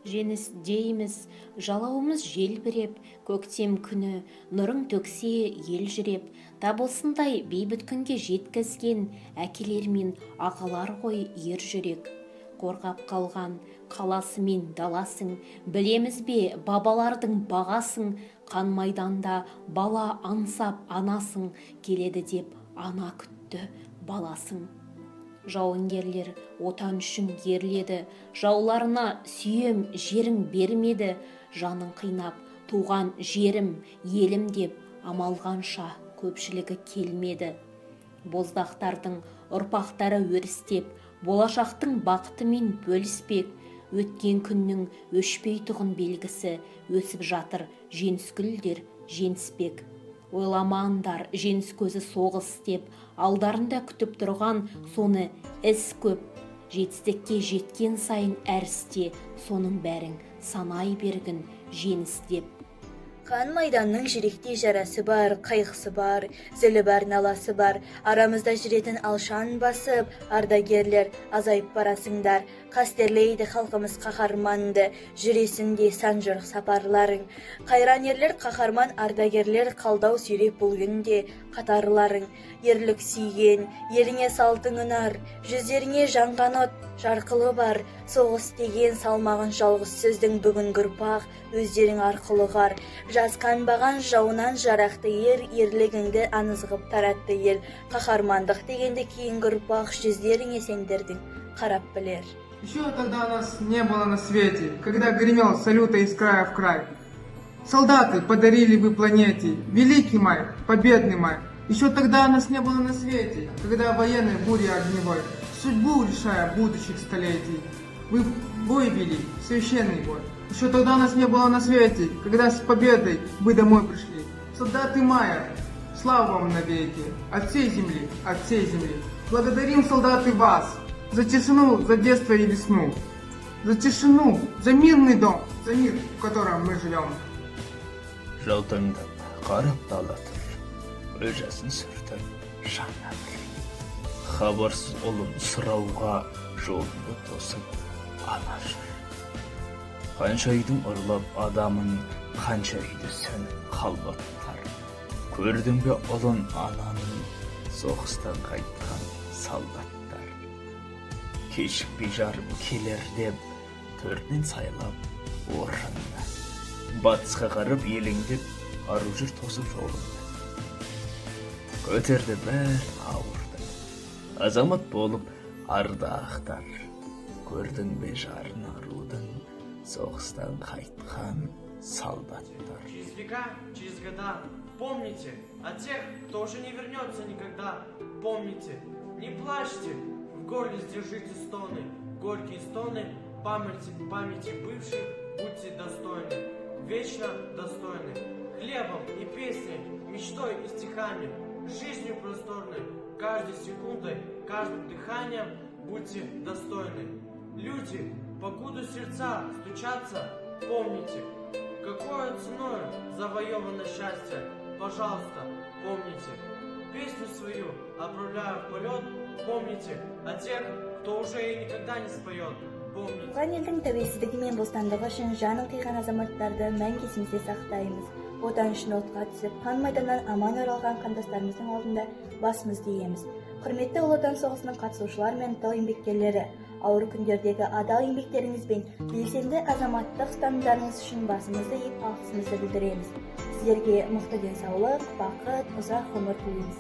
жеңіс дейміз, жалауымыз желбіреп, көктем күні нұрың төксе ел жүреп, тап осындай бейбіт күнге жеткізген әкелер мен ағалар ғой ер жүрек. Қорғап қалған қаласы мен даласың, білеміз бе бабалардың бағасын, қан майданда бала аңсап анасың, келеді деп ана күтті баласың. Жауынгерлер отан үшін ерледі, жауларына сүйем жерің бермеді, жанын қинап туған жерім, елім деп амалғанша көпшілігі келмеді. Боздақтардың ұрпақтары өрістеп, болашақтың бақытымен бөліспек, өткен күннің өшпейтұғын белгісі, өсіп жатыр жеңіс гүлдер жеңіспек. Ойламаңдар жеңіс көзі соғыс деп, алдарында күтіп тұрған соны іс көп. Жетістікке жеткен сайын әр істе, соның бәрін санай бергін жеңіс деп. Қан майданның жүректе жарасы бар, қайғысы бар, зілі бар, наласы бар. Арамызда жүретін алшан басып, ардагерлер азайып барасыңдар. Қастерлейді халқымыз қаһарманды, жүресінде сан жырық сапарларың. Қайран ерлер, қаһарман ардагерлер қалдау сүйреп бұл күнде қатарларың. Ерлік сүйген, еліңе салтың ұнар, жүздеріңе жанған от, жарқылы бар. Соғыс деген салмағын жалғыз сөздің бүгін ұрпақ, өздерің арқылы ғар. Жасқанбаған жауынан жарақты ерлігіңді аңызғып таратты ел. Қаһармандық дегенді кейінгі ұрпақ жүздеріңе сендердің қарап білер. Еще тогда нас не было на свете, когда гремел салюта из края в край. Солдаты подарили вы планете великий май, победный май. Еще тогда нас не было на свете, когда военной бурей огневой, судьбу решая будущих столетий. Вы бой вели, священный бой. Еще тогда нас не было на свете, когда с победой вы домой пришли. Солдаты мая, слава вам навеки, от всей земли, от всей земли. Благодарим, солдаты, вас за тишину, за детство и весну, за тишину, за мирный дом, за мир, в котором мы живем. Жалтаңдап қарап далатыр, өжасын сүртіп жана бір. Хабарсыз ұлым сұрауға жолыңды тосып ана жүр. Қанша үйдің ұрлап адамын, қанша үйді сөніп қалбаттар. Көрдің бе ұлын ананың, соғыстан қайтқан солдаттар. Кешікпей жарым келер деп, төртінен сайлап орынна. Батысқа қарып елеңдеп, ару жүр тосып жолыңды. Көтерді бәр ауырды, азамат болып ардақтар. Көрдің бе жарын арудың, соғыстан қайтқан солдаттар. Через века, через года помните о тех, кто уже не вернется никогда. Помните, не плачьте, в горле сдержите стоны, горькие стоны, памяти бывших, будьте достойны. Вечно достойны, хлебом и песней, мечтой и стихами, жизнью просторной, каждой секундой, каждым дыханием будьте достойны. Люди, покуда сердца стучатся, помните, какой ценой завоевано счастье, пожалуйста, помните. Песню свою, отправляя в полет, помните о тех, кто уже и никогда не споет. Туған елдің тәуелсіздігі мен бостандығы үшін жанын қиған азаматтарды мәңгі есімізде сақтаймыз. Отан үшін отқа түсіп, қан майданнан аман оралған қандастарымыздың алдында басымызды иеміз. Құрметті Ұлы Отан соғысының қатысушылары мен тыл еңбеккерлері, ауыр күндердегі адал еңбектеріңіз бен белсенді азаматтық ұстанымдарыңыз үшін басымызды иіп алғысымызды білдіреміз. Сіздерге мықты денсаулық, бақыт, ұзақ ғұмыр тілейміз.